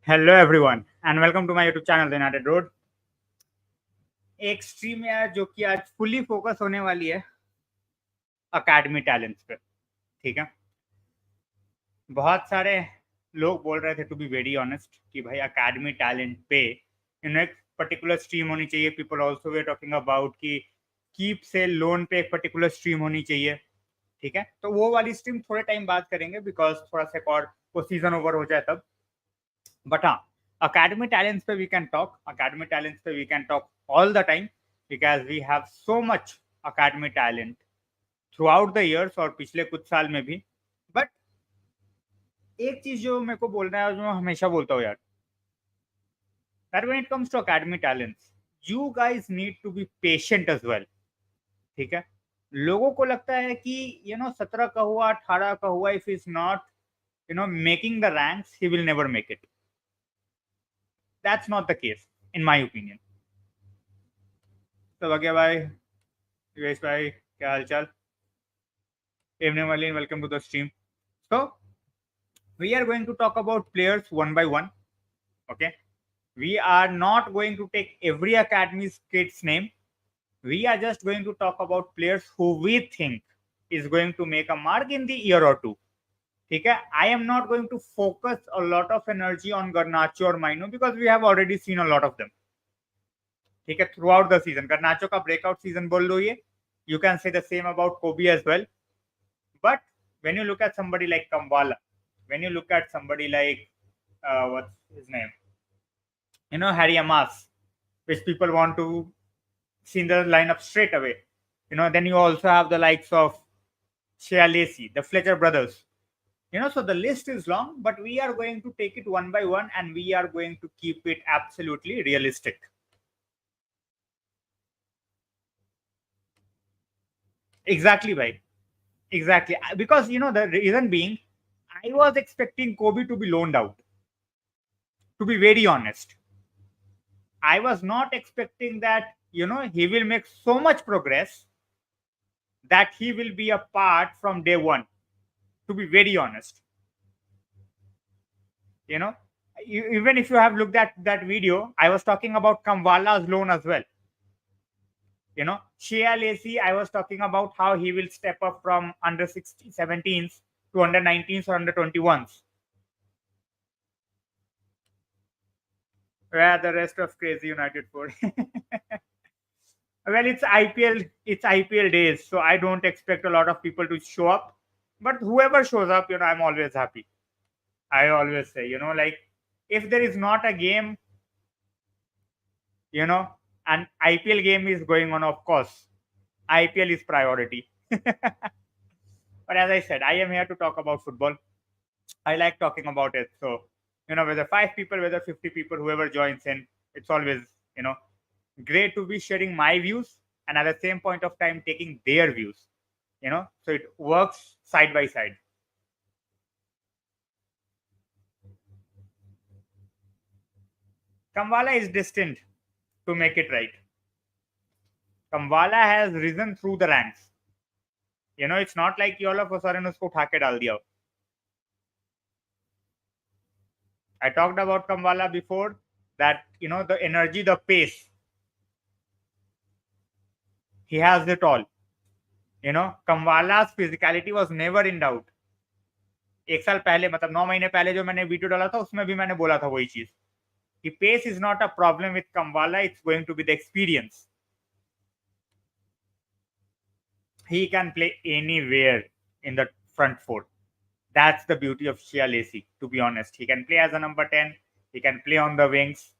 Hello everyone and welcome to my YouTube channel the United Road. एक stream है जो कि आज फुली फोकस होने वाली है अकेडमी टैलेंट्स पे। ठीक है, बहुत सारे लोग बोल रहे थे टू बी वेरी ऑनेस्ट कि भाई अकेडमी टैलेंट पे एक पर्टिकुलर स्ट्रीम होनी चाहिए। People also way talking about कि कीप से लोन पे एक पर्टिकुलर स्ट्रीम होनी चाहिए। ठीक है, तो वो वाली स्ट्रीम थोड़े टाइम बाद करेंगे बिकॉज थोड़ा सा और वो सीजन ओवर हो जाए तब। बट हाँ, academy talents पे we can talk, academy talents पे we can talk all the time because we have so much academy talent throughout the years और पिछले कुछ साल में भी। बट एक चीज जो मेरे को बोलना है और जो मैं हमेशा बोलता हूँ यार, that when it comes to academy talents you guys need to be patient as well। ठीक है, लोगों को लगता है कि 17 का हुआ 18 का हुआ, if is not making the ranks he will never make it. That's not the case in my opinion. तो भाग्य भाई, योगेश भाई, क्या हाल चाल? Evening Marlene, welcome to the stream. So we are going to talk about players one by one. Okay, we are not going to take every academy's kid's name. We are just going to talk about players who we think is going to make a mark in the year or two. ठीक है, I am not going to focus a lot of energy on Garnacho or Mainoo because we have already seen a lot of them. ठीक है, throughout the season. Garnacho का breakout season बोल लो ये. You can say the same about Kobbie as well. But when you look at somebody like Kambwala, when you look at somebody like what's his name, Harry Amass, which people want to see in the lineup straight away. Then you also have the likes of Shea, Lacey, the Fletcher brothers. So the list is long, but we are going to take it one by one, and we are going to keep it absolutely realistic. Exactly, bhai. Exactly. Because, the reason being, I was expecting Kobbie to be loaned out. To be very honest, I was not expecting that, he will make so much progress that he will be a part from day one. To be very honest, you know, even if you have looked at that video, I was talking about Kambwala's loan as well. Shea Lacey, I was talking about how he will step up from under 17s to under 19s or under 21s. Where the rest of crazy United for? Well, it's IPL days, so I don't expect a lot of people to show up. But whoever shows up, I'm always happy. I always say, like if there is not a game, an IPL game is going on, of course, IPL is priority. But as I said, I am here to talk about football. I like talking about it. So, whether 5 people, whether 50 people, whoever joins in, it's always, great to be sharing my views and at the same point of time taking their views. So it works side by side. Kambwala is destined to make it right. Kambwala has risen through the ranks. It's not like you all of a sudden usko उठा के डाल दिया. I talked about Kambwala before that, the energy, the pace, he has it all. Kambwala's physicality was never in doubt. एक साल पहले, मतलब 9 महीने पहले जो मैंने वीडियो डाला था उसमें भी मैंने बोला था वही चीज कि pace is not a problem with Kambwala, it's going to be the experience. He can play anywhere in the front four. That's the beauty of Shea Lacey, to be honest. He can play as a number 10, he can play on the wings,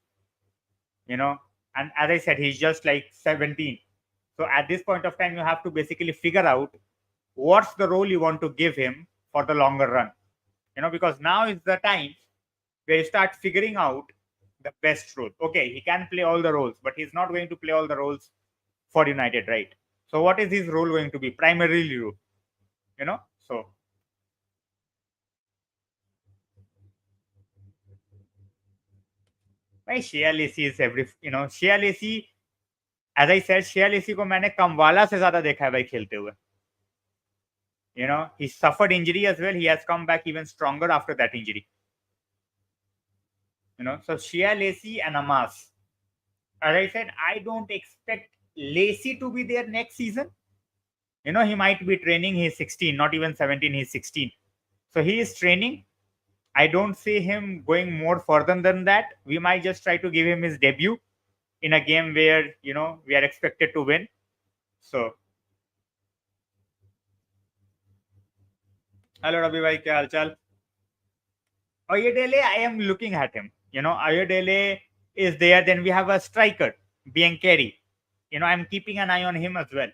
and as I said, he's just like 17. So at this point of time, you have to basically figure out what's the role you want to give him for the longer run. Because now is the time where you start figuring out the best role. Okay, he can play all the roles, but he's not going to play all the roles for United, right? So what is his role going to be? Primarily role, so भाई Shea Lacey is every, Shea Lacey, as I said, Shea Lacey को मैंने कमवाला से ज्यादा देखा है भाई खेलते हुए. He suffered injury as well. He has come back even stronger after that injury. So Shea, Lacey, and Amass. As I said, I don't expect Lacey to be there next season. He might be training. He's 16, not even 17. He's 16. So he is training. I don't see him going more further than that. We might just try to give him his debut in a game where, we are expected to win. So, hello, Rabi bhai, kya hal chal? Oyedele, I am looking at him. Oyedele is there. Then we have a striker, Biancari. I'm keeping an eye on him as well.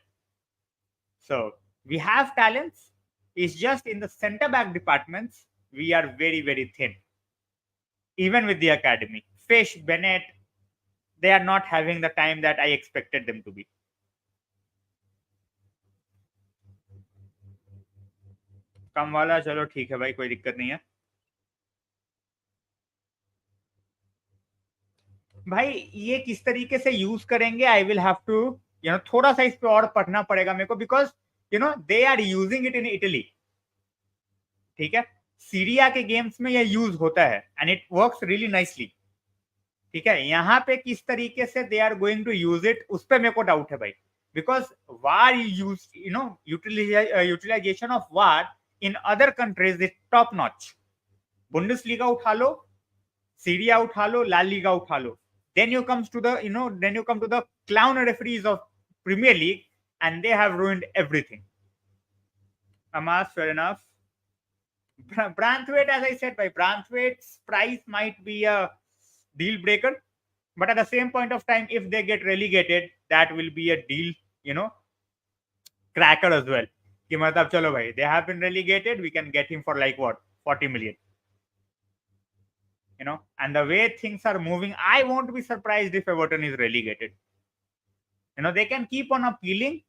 So we have talents. It's just in the center back departments, we are very, very thin. Even with the academy. Fish, Bennett, they are not having the time that I expected them to be. Kambwala, चलो ठीक है भाई, कोई दिक्कत नहीं है भाई. ये किस तरीके से यूज करेंगे, आई विल हैव टू थोड़ा सा इस पे और पढ़ना पड़ेगा मेरे को, because they are using it in Italy. ठीक है, सीरिया के गेम्स में ये यूज होता है and it works really nicely. ठीक है, यहाँ पे किस तरीके से they are going to use it, उस पे मेरे को डाउट है भाई. Because VAR use utilization of VAR in other countries is top notch. Bundesliga उठा लो, सीरिया उठा लो, ला लीगा उठा लो. Then you come to the clown referees of Premier League, and they have ruined everything. Amass, fair enough. Branthwaite, as I said, by Branthwaite's price might be a deal breaker, but at the same point of time, if they get relegated, that will be a deal, cracker as well. कि मतलब चलो भाई, they have been relegated, we can get him for like what, 40 million. And the way things are moving, I won't be surprised if Everton is relegated. They can keep on appealing,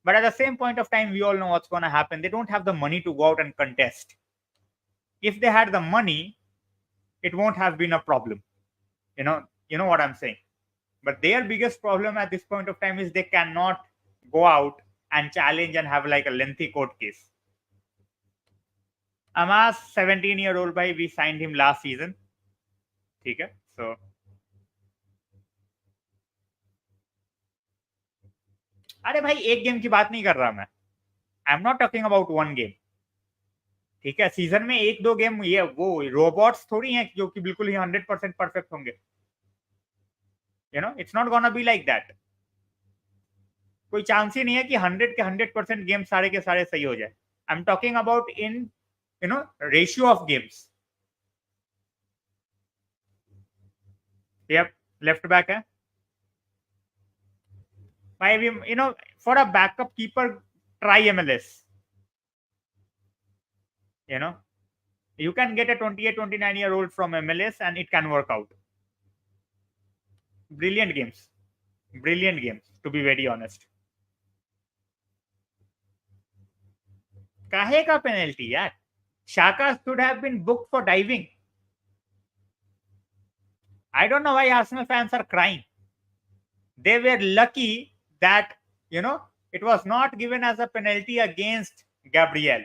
but at the same point of time, we all know what's going to happen. They don't have the money to go out and contest. If they had the money, it won't have been a problem. You know what I'm saying. But their biggest problem at this point of time is they cannot go out and challenge and have like a lengthy court case. Amass, 17-year-old boy, we signed him last season. ठीक है, so अरे भाई एक game की बात नहीं कर रहा मैं. आई am not talking about one game. ठीक है, सीजन में एक दो गेम, ये वो रोबोट्स थोड़ी हैं जो कि बिल्कुल ही 100% परफेक्ट होंगे. It's not gonna be like that. कोई चांस ही नहीं है कि 100 के 100% गेम सारे के सारे सही हो जाए. आई am talking about in ratio of games. Yep, left back है. Why for a backup keeper, try MLS. You can get a 28, 29-year-old from MLS and it can work out. Brilliant games, to be very honest. काहे का penalty यार? Shaka should have been booked for diving. I don't know why Arsenal fans are crying. They were lucky that, it was not given as a penalty against Gabriel.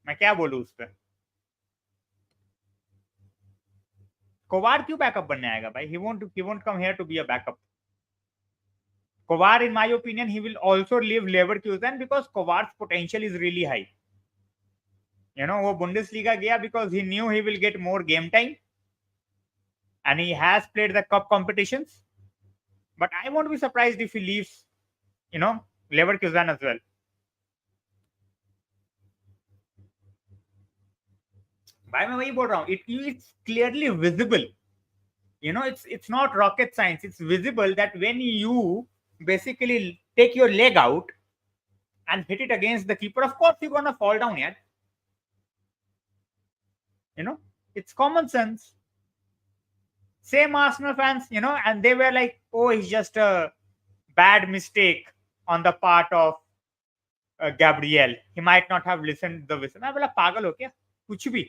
मैं क्या बोलूं उस पर. कोवार क्यों backup बनने आएगा भाई? He won't come here to be a backup. Kovar, in my opinion, he will also leave Leverkusen because Kovar's potential is really high. वो Bundesliga गया because he knew he will get more game time. And he has played the cup competitions. But I won't be surprised if he leaves, Leverkusen as well. भाई मैं वही बोल रहा हूँ, it's clearly visible. It's not rocket science. It's visible that when you basically take your leg out and hit it against the keeper, of course you're gonna fall down, yeah. It's common sense. Same Arsenal fans, and they were like, oh, it's just a bad mistake on the part of Gabriel. He might not have listened to the whistle. मैं बोला पागल हो क्या? कुछ भी.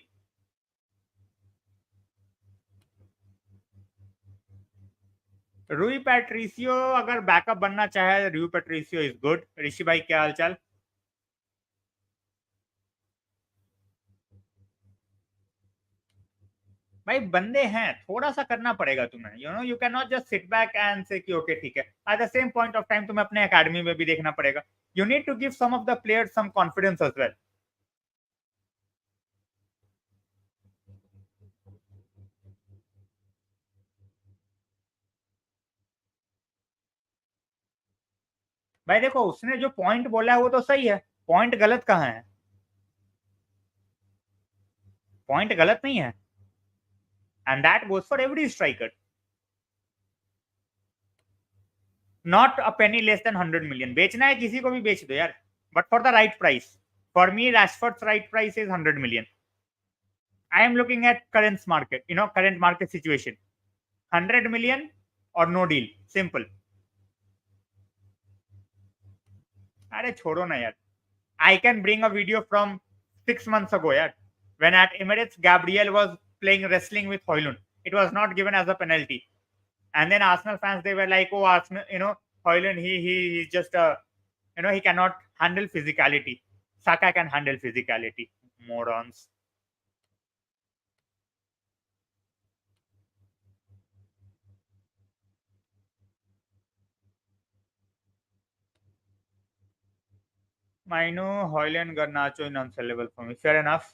रूई Patricio अगर backup बनना चाहे, रूई पैट्रिसियो इज गुड. ऋषि भाई क्या हालचाल? भाई बंदे हैं, थोड़ा सा करना पड़ेगा तुम्हें, you can not just sit back and say कि ओके ठीक है। At the same point of time तुम्हें अपने अकेडमी में भी देखना पड़ेगा। You need to give some of the players some confidence as well. भाई देखो, उसने जो पॉइंट बोला है वो तो सही है, पॉइंट गलत कहाँ है? पॉइंट गलत नहीं है, and that goes for every striker. Not a Penney less than 100 million। बेचना है किसी को भी बेच दो यार, but for the right price. For me Rashford's right price is 100 million। I am looking at current market, current market situation. 100 million और no deal, simple. अरे छोड़ो ना यार, I can bring a video from 6 months ago यार, when at Emirates Gabriel was playing wrestling with Højlund, it was not given as a penalty, and then Arsenal fans, they were like, oh Arsenal, Højlund, he's just he cannot handle physicality. Saka can handle physicality. Morons. Mainoo, Højlund, Garnacho in unsellable for me. Fair enough.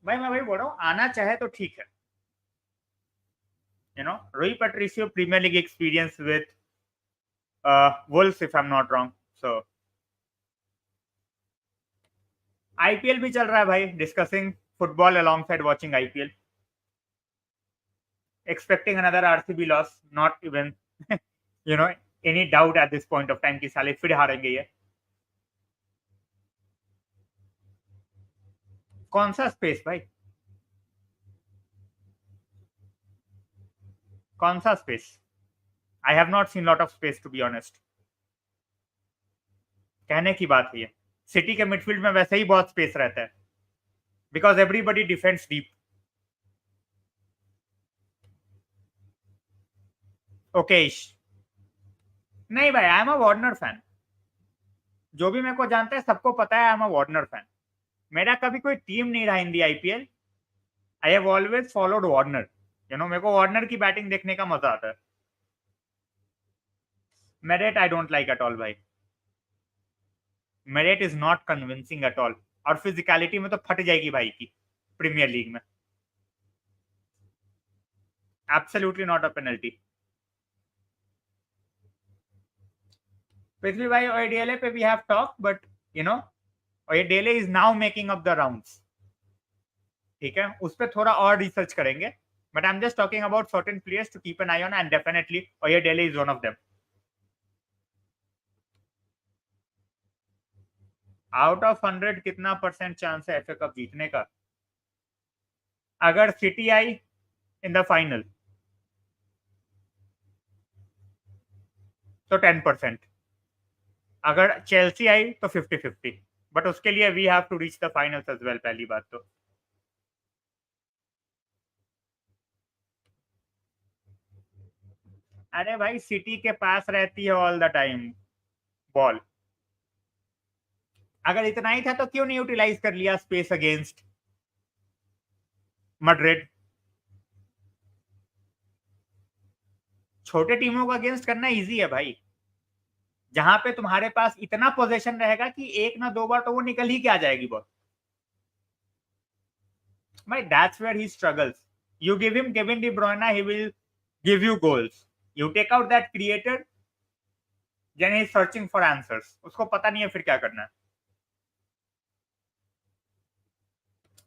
भाई मैं वही बोल रहा हूँ, आना चाहे तो ठीक है। Rui Patricio Premier League experience with Wolves, if I'm not wrong. So IPL भी चल रहा है भाई, discussing football alongside watching IPL. Expecting another RCB loss, not even any doubt eight this point of time कि साले फिर हारेंगे ये। कौन सा स्पेस भाई? कौन सा space? I have not seen lot of space to be honest. कहने की बात है ये, सिटी के मिडफील्ड में वैसे ही बहुत स्पेस रहता है, because everybody defends deep. Okay, नहीं भाई, I am a Warner fan. जो भी मेरे को जानता है सबको पता है I am a Warner fan. मेरा कभी कोई टीम नहीं रहा in the IPL. I have always followed Warner. मेरे को वार्नर की बैटिंग देखने का मजा आता है। Merit I don't like at all भाई। Merit is not convincing at all. और फिजिकलिटी में तो फट जाएगी भाई की प्रीमियर लीग में। Absolutely not a penalty. Prithvi भाई, ओएडीएलए पे we have talk, but OADLA is now making up the rounds. ठीक है, उस पर थोड़ा और रिसर्च करेंगे, but I am just talking about certain players to keep an eye on, and definitely ओएडीएलए is one of them. Out of 100 कितना percent chance है FA Cup जीतने का? अगर सिटी आई इन द फाइनल तो 10%। अगर चेल्सी आई तो 50-50। बट उसके लिए we have to reach the finals as well, पहली बात तो। अरे भाई, सिटी के पास रहती है ऑल द टाइम बॉल। अगर इतना ही था तो क्यों नहीं यूटिलाइज कर लिया स्पेस अगेंस्ट मैड्रिड? छोटे टीमों को अगेंस्ट करना इजी है भाई, जहां पे तुम्हारे पास इतना पोजीशन रहेगा कि एक ना दो बार तो वो निकल ही के आ जाएगी बॉल। भाई that's where he struggles. You give him Kevin de Bruyne, he will give you goals. You take out that creator, then he is searching for answers. उसको पता नहीं है फिर क्या करना है।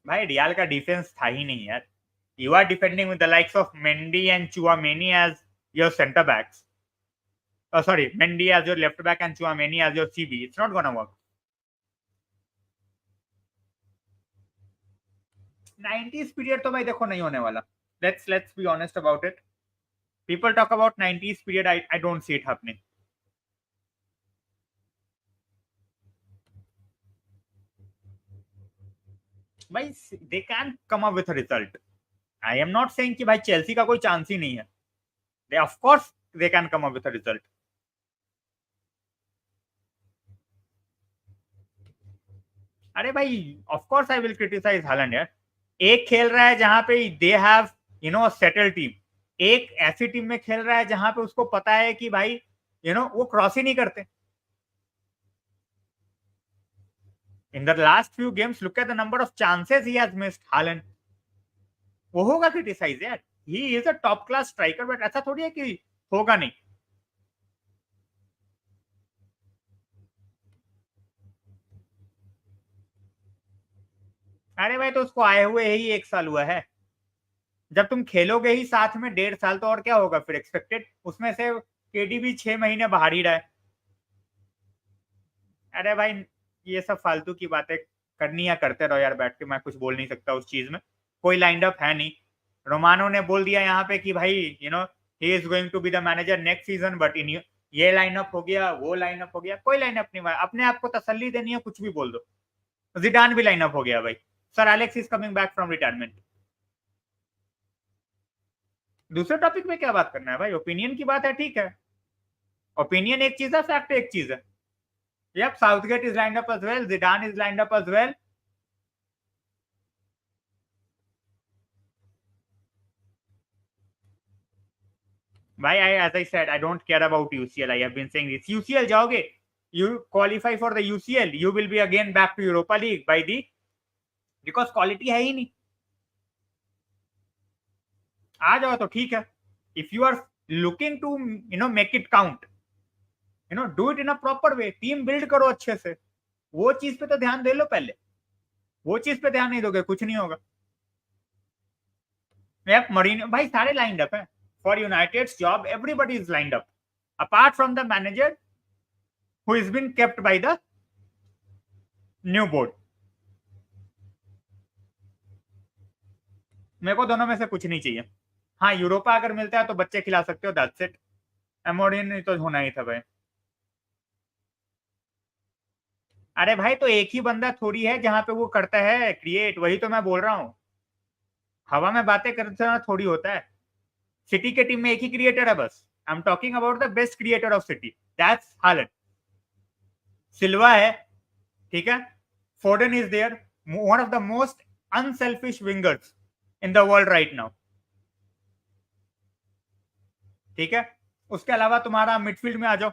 भाई रियाल का डिफेंस था ही नहीं यार। You are defending with the likes of Mendy and Tchouameni as your centre backs. Sorry, Mendy as your left back and Chouameni as your CB. It's not gonna work. 90s period तो भाई देखो नहीं होने वाला। Let's be honest about it. People talk about 90s period. I don't see it happening. भाई they can come up with a result. I am not saying कि भाई Chelsea का कोई चांस ही नहीं है। They of course they can come up with a result. अरे भाई of course I will criticise Haaland यार। एक खेल रहा है जहां पे दे हैव सेटल टीम, एक ऐसी टीम में खेल रहा है जहां पे उसको पता है कि भाई वो क्रॉस ही नहीं करते। In the last few games look at the number of chances he has missed Holland. वो होगा क्रिटिसाइज यार, he is a top class striker, but ऐसा थोड़ी है कि होगा नहीं। अरे भाई तो उसको आए हुए ही 1 साल हुआ है, जब तुम खेलोगे ही साथ में 1.5 साल तो और क्या होगा फिर एक्सपेक्टेड। उसमें से केडी भी 6 महीने बाहर ही रहा है। अरे भाई ये सब फालतू की बातें करनी या करते रहो यार बैठ के, मैं कुछ बोल नहीं सकता उस चीज में। कोई लाइंड अप है नहीं। रोमानो ने बोल दिया यहाँ पे कि भाई he is going to be the manager next season, but in ये लाइनअप हो गया, वो लाइनअप हो गया, कोई लाइनअप नहीं हुआ। अपने आप को तसल्ली देनी है, कुछ भी बोल दो। जिडान भी लाइनअप हो गया भाई, sir Alex is coming back from retirement. दूसरे टॉपिक में क्या बात करना है भाई, ओपिनियन की बात है, ठीक है। ओपिनियन एक चीज है, फैक्ट एक चीज है। Yep, Southgate is lined up as well. Zidane is lined up as well. Why? As I said, I don't care about UCL. I have been saying this. UCL जाओगे, you qualify for the UCL, you will be again back to Europa League by the because quality है ही नहीं। आ जाओ तो ठीक है। If you are looking to make it count, do it in a proper way. Team build करो अच्छे से, वो चीज पे तो ध्यान दे लो पहले। वो चीज पे ध्यान नहीं दोगे कुछ नहीं होगा। यार मरीनो भाई सारे लाइंड अप हैं for United's job, everybody is lined up apart from the manager who is been kept by the new board. मेरे को दोनों में से कुछ नहीं चाहिए। हाँ यूरोपा अगर मिलता है तो बच्चे खिला सकते हो, दैट्स इट। एमोरिन तो होना ही था भाई। अरे भाई तो एक ही बंदा थोड़ी है जहां पे वो करता है क्रिएट, वही तो मैं बोल रहा हूँ। हवा में बातें करना थोड़ी होता है। सिटी के टीम में एक ही क्रिएटर है बस। I am talking about the best creator of City, that's Haaland. Silva है, ठीक है। Foden is there, one of the most unselfish wingers in the world right now, ठीक है। उसके अलावा तुम्हारा मिडफील्ड में आ जाओ,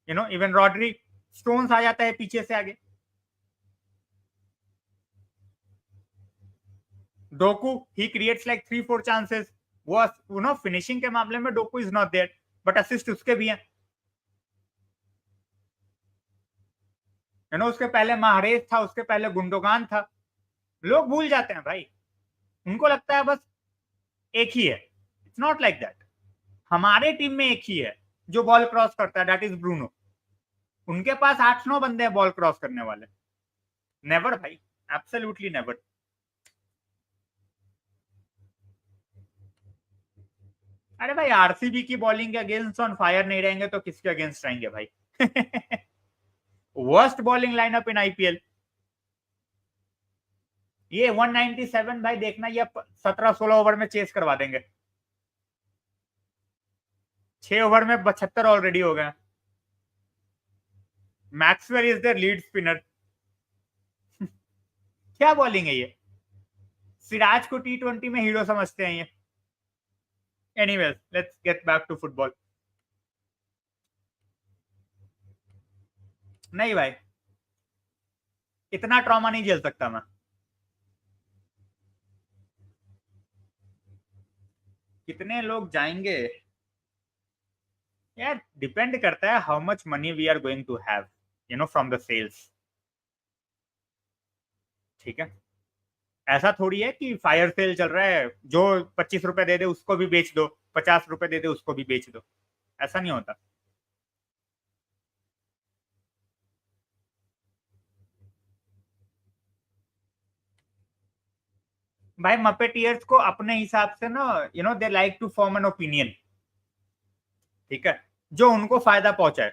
इवन रॉड्री, स्टोन्स आ जाता है पीछे से आगे। Doku he creates like 3-4 chances. वो फिनिशिंग के मामले में Doku is not there, but assist उसके भी हैं। उसके पहले महारेज था, उसके पहले गुंडोगान था। लोग भूल जाते हैं भाई, उनको लगता है बस एक ही है। It's not like that. हमारे टीम में एक ही है जो बॉल क्रॉस करता है, दैट इज ब्रूनो। उनके पास 8-9 बंदे हैं बॉल क्रॉस करने वाले। नेवर भाई, एब्सोल्युटली नेवर। अरे भाई आरसीबी की बॉलिंग के अगेंस्ट ऑन फायर नहीं रहेंगे तो किसके अगेंस्ट रहेंगे भाई। Worst bowling lineup in IPL. ये 197 भाई देखना, ये 17-16 ओवर में चेस करवा देंगे। 6 ओवर में 72 ऑलरेडी हो गए। Maxwell is the lead spinner. क्या बॉलिंग है ये। सिराज को T20 में हीरो समझते हैं ये। Anyways let's get back to football. नहीं भाई, इतना ट्रॉमा नहीं झेल सकता मैं। कितने लोग जाएंगे यार, डिपेंड करता है how much money we are going to have from the sales, ठीक है। ऐसा थोड़ी है कि फायर सेल चल रहा है, जो 25 रुपए दे दे उसको भी बेच दो, 50 रुपए दे दे उसको भी बेच दो। ऐसा नहीं होता भाई। मपेटियर्स को अपने हिसाब से ना दे like to form an opinion, ठीक है, जो उनको फायदा पहुंचाए।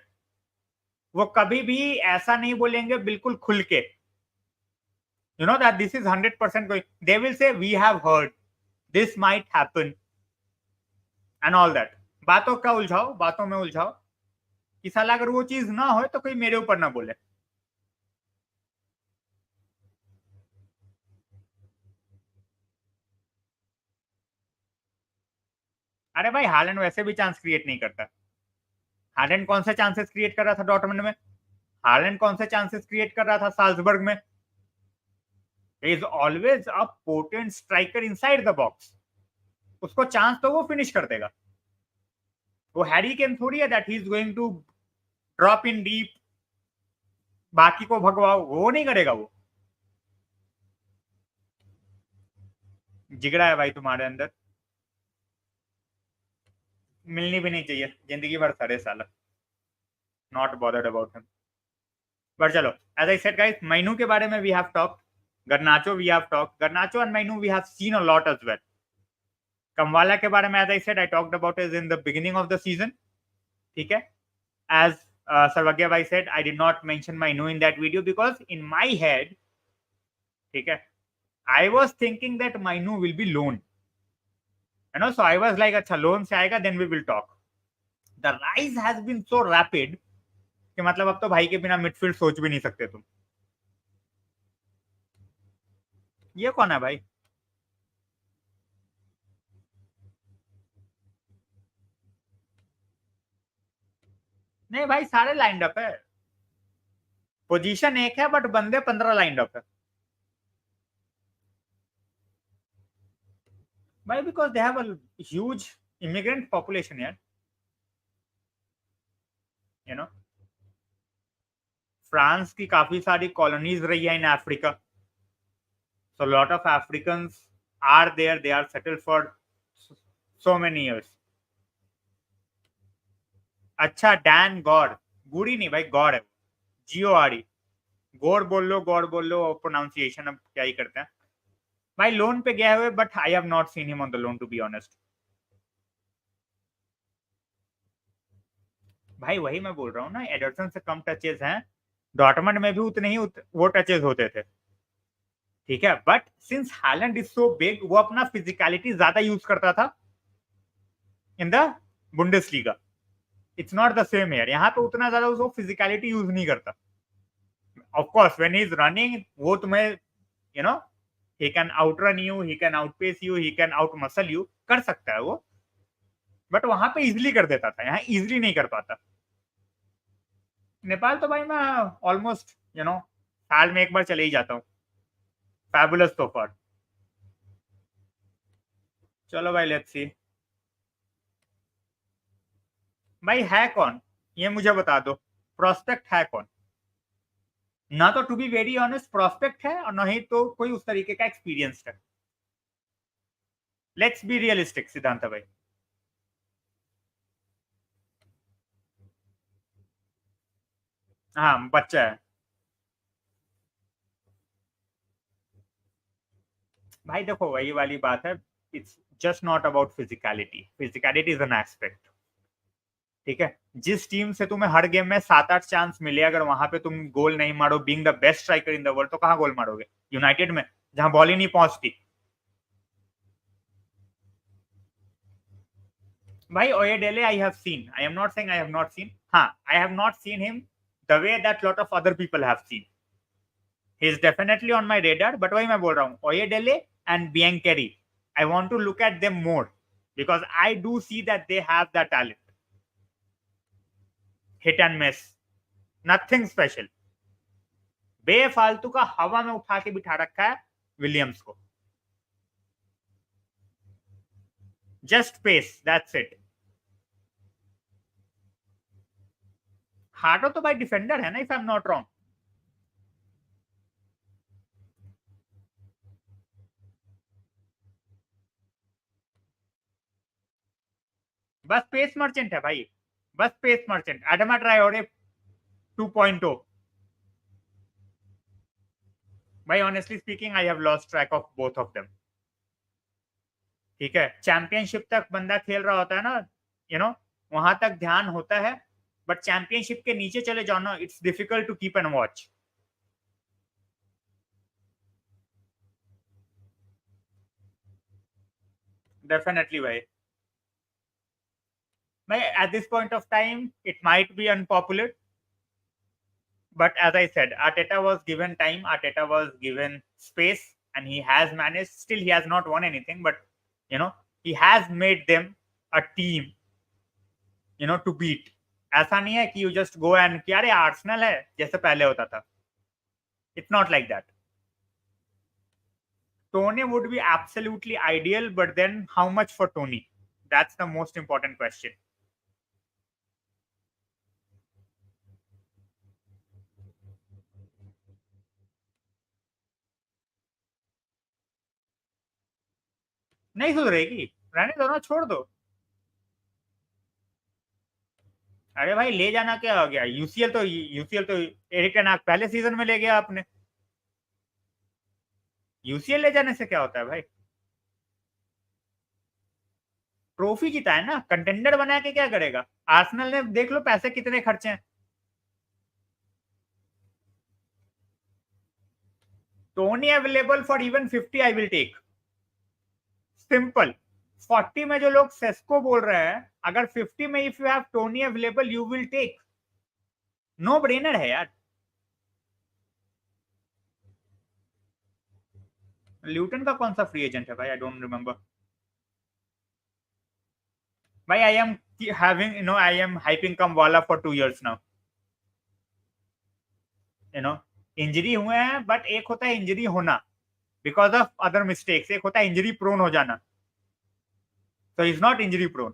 वो कभी भी ऐसा नहीं बोलेंगे बिल्कुल खुल के that this is 100% going. They will say we have heard this might happen and all that. बातों का उलझाओ, बातों में उलझाओ कि साला अगर वो चीज ना हो तो कोई मेरे ऊपर ना बोले। अरे भाई हालैंड वैसे भी चांस क्रिएट नहीं करता। हालैंड कौन से चांसेस क्रिएट कर रहा था डॉर्टमुंड में? हालैंड कौन से चांसेस क्रिएट कर रहा था साल्जबर्ग में? He is always a potent striker inside the box. उसको चांस तो वो फिनिश कर देगा। वो हैरी केन थोड़ी है that he is going to drop in deep, बाकी को भगवाओ, वो नहीं करेगा। वो जिगड़ा है भाई तुम्हारे अंदर, मिलनी भी नहीं चाहिए, जिंदगी भर सड़े साला। Not bothered about him. But चलो, as I said guys, Mainoo के बारे में we have talk, Garnacho we have talk, Garnacho and Mainoo we have seen a lot as well. Kambwala के बारे में as I said I talked about it in the beginning of the season, ठीक है। As Sarvagya bhai said, I did not mention Mainoo in that video because in my head, ठीक है, I was thinking that Mainoo will be loan, you know, so I was like, अच्छा loan से आएगा, then we will talk. The rise has been so rapid कि मतलब अब तो भाई के बिना मिडफील्ड सोच भी नहीं सकते तुम। ये कौन है भाई? नहीं भाई, सारे लाइंड अप है, पोजीशन एक है बट बंदे 15 लाइंड अप है भाई, because they have a huge immigrant population यार, यू नो। फ्रांस की काफी सारी कॉलोनीज रही है in Africa, so lot of Africans are there, they are settled for so many years. अच्छा, डैन गॉड, गुड़ी नहीं भाई, गॉड है, GORE, गॉड बोल लो, गॉड बोल लो, प्रोनाउंसिएशन अब क्या ही करते हैं भाई। लोन पे गए हुए, but I have not seen him on the loan to be honest. भाई वही मैं बोल रहा हूँ ना, एडरसन से कम टचेस हैं, डॉर्टमंड में भी उतने ही वो टचेस होते थे, ठीक है। But since Holland is so big, वो अपना फिजिकलिटी ज्यादा यूज करता था in the Bundesliga. It's not the same here, यहाँ पे उतना ज्यादा वो फिजिकलिटी यूज नहीं करता। Of course when he is running, वो तुम्हें, you know, he can outrun you, he can outpace you, he can out muscle you, कर सकता है वो, बट वहां पे इजिली कर देता था, यहाँ इजिली नहीं कर पाता। नेपाल तो भाई मैं ऑलमोस्ट, यू नो, साल में एक बार चले ही जाता हूँ। Fabulous so far। चलो भाई, लेट्स सी। भाई है कौन, ये मुझे बता दो, प्रोस्पेक्ट है कौन? ना तो to be very honest prospect है, और ना ही तो कोई उस तरीके का एक्सपीरियंस है। लेट्स बी रियलिस्टिक सिद्धांत भाई। हाँ, बच्चा है भाई। देखो वही वाली बात है, it's just not about physicality, physicality is an aspect, ठीक है। जिस टीम से तुम्हें हर गेम में 7-8 चांस मिले, अगर वहां पे तुम गोल नहीं मारो, being the best striker in the world, तो कहां गोल मारोगे? यूनाइटेड में, जहां बॉल ही नहीं पहुंचती। भाई Oyedele I have seen, I am not saying I have not seen, हाँ, I have not seen him the way that lot of other people have seen. He is definitely on my radar, but वही मैं बोल रहा हूँ, Oyedele and Biancheri, I want to look at them more because I do see that they have that talent. Hit and miss, nothing special, बेफालतू का हवा में उठा के बिठा रखा है विलियम्स को, जस्ट पेस, दैट्स इट। हार्टो तो भाई डिफेंडर है ना, if I am not wrong. बस पेस मर्चेंट है भाई, बस पेस मर्चेंट। एडमा ट्रायोरे 2.0 भाई, honestly speaking I have lost track of both of them, ठीक है। चैंपियनशिप तक बंदा खेल रहा होता है ना, यू नो, वहां तक ध्यान होता है, बट चैंपियनशिप के नीचे चले जाओ ना, it's difficult to keep and watch. Definitely भाई at this point of time it might be unpopular, but as I said, Arteta was given time, Arteta was given space, and he has managed. Still, he has not won anything, but you know, he has made them a team to beat. ऐसा नहीं है कि you just go and कि अरे Arsenal है जैसे पहले होता था। It's not like that. Tony would be absolutely ideal, but then how much for Tony? That's the most important question. नहीं सुधरेगी, रहने दो ना, छोड़ दो। अरे भाई ले जाना क्या हो गया? यूसीएल तो एरिक टेन हाग पहले सीजन में ले गया आपने। यूसीएल ले जाने से क्या होता है भाई? ट्रॉफी जीता है ना, कंटेंडर बना के क्या करेगा? आर्सेनल ने देख लो पैसे कितने खर्चे हैं। Tony available for even 50 I will take. Simple. 40 में जो लोग सेस्को बोल रहे हैं, अगर 50 में if you have Tony available you will take. No brainer है यार। ल्यूटन का कौन सा फ्री एजेंट है भाई? आई डोंट रिमेम्बर भाई। I am hyping Kambwala for 2 years now. Injury हुए हैं, बट एक होता है इंजरी होना बिकॉज ऑफ अदर मिस्टेक्स, एक होता है इंजरी प्रोन हो जाना। तो इज नॉट इंजरी प्रोन।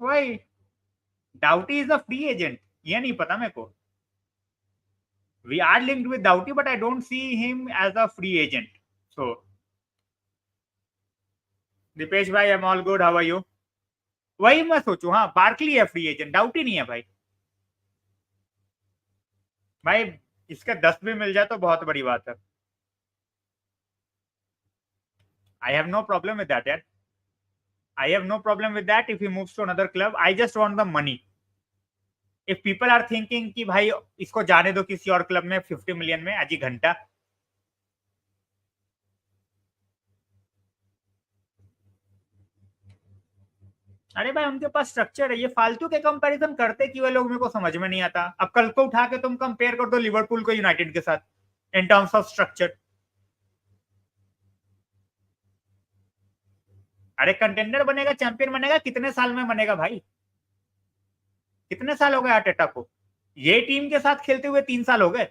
भाई Doughty is a free agent, ये नहीं पता मेरे को। We are linked with Doughty, but I don't see him as a free agent. So Deepesh भाई, I am all good, how are you? वही मैं सोचू, हाँ बार्कली है फ्री एजेंट, डाउटी नहीं है भाई। भाई इसका 10 भी मिल जाए तो बहुत बड़ी बात है। I have no problem with that यार। I have no problem with that if he moves to another club. I just want the money. If people are thinking कि भाई इसको जाने दो किसी और क्लब में 50 मिलियन में, अजी घंटा। अरे भाई उनके पास स्ट्रक्चर है, ये फालतू के कंपैरिजन करते कि वे लोग, मेरे को समझ में नहीं आता। अब कल को उठा के तुम कंपेयर कर दो लिवरपूल को यूनाइटेड के साथ इन टर्म्स ऑफ स्ट्रक्चर। अरे कंटेंडर बनेगा, चैंपियन बनेगा, कितने साल में बनेगा भाई? कितने साल हो गए आर्टेटा को? ये टीम के साथ खेलते हुए 3 साल हो गए।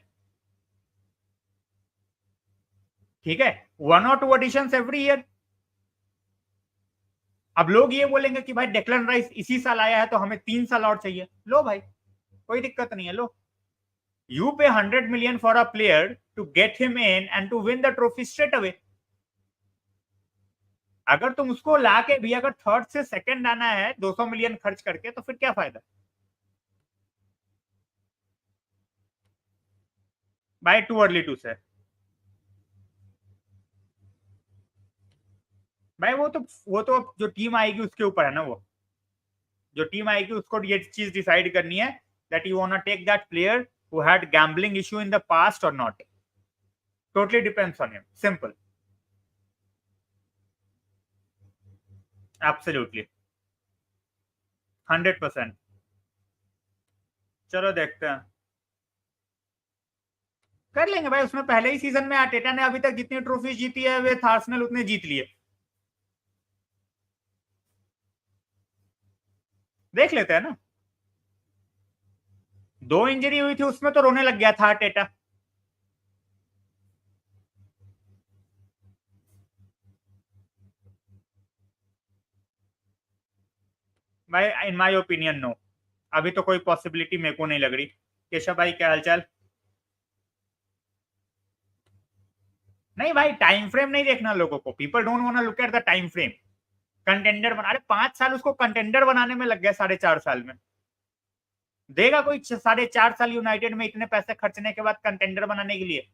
ठीक है, 1 or 2 एडिशन एवरी ईयर। अब लोग ये बोलेंगे कि भाई डेक्लन राइस इसी साल आया है तो हमें 3 साल और चाहिए। लो भाई, कोई दिक्कत नहीं है, लो। You pay 100 million for a player to get him in and to win the trophy straight away. अगर तुम उसको ला के भी अगर थर्ड से सेकंड आना है 200 मिलियन खर्च करके, तो फिर क्या फायदा? भाई टू अर्ली टू से। भाई वो तो जो टीम आएगी उसके ऊपर है ना। वो जो टीम आएगी उसको ये चीज डिसाइड करनी है that you want to take that player who had gambling issue in the past और not. Totally depends on him, simple. Absolutely 100%। चलो देखते हैं, कर लेंगे भाई। उसमें पहले ही सीजन में आर्टेटा ने अभी तक जितनी ट्रॉफी जीती है वे आर्सेनल उतने जीत लिए। देख लेते हैं ना। 2 इंजरी हुई थी उसमें तो रोने लग गया था आर्टेटा। भाई इन माय ओपिनियन नो। अभी तो कोई पॉसिबिलिटी मेरे को नहीं लग रही। केशव भाई क्या हालचाल? नहीं भाई, टाइम फ्रेम नहीं देखना लोगों को। People don't want to look at the time frame. Contender बना, अरे 5 साल उसको कंटेंडर बनाने में लग गया, 4.5 साल में। देगा कोई 4.5 साल यूनाइटेड में इतने पैसे खर्चने के बाद कंटेंडर बनाने के लिए?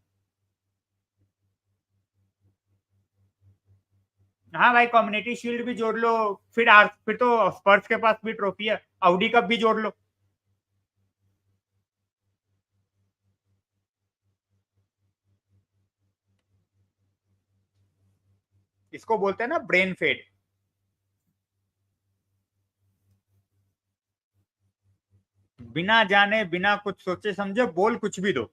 हाँ भाई, कम्युनिटी शील्ड भी जोड़ लो। फिर तो स्पर्स के पास भी ट्रॉफी है, ऑडी कप भी जोड़ लो। इसको बोलते हैं ना ब्रेन फेड। बिना जाने बिना कुछ सोचे समझे बोल कुछ भी दो।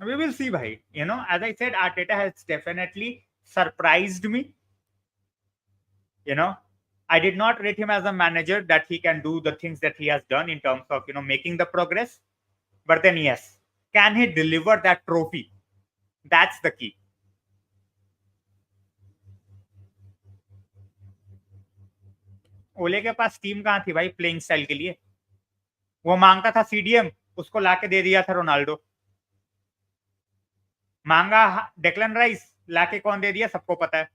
We will see, bhai. As I said, Arteta has definitely surprised me. I did not rate him as a manager that he can do the things that he has done in terms of making the progress. But then yes, can he deliver that trophy? That's the key. ओले के पास team कहाँ थी भाई playing style के लिए? वो मांगता था सीडीएम, उसको लाके दे दिया था रोनाल्डो। मांगा डेक्लन राइस, लाके कौन दे दिया सबको पता है।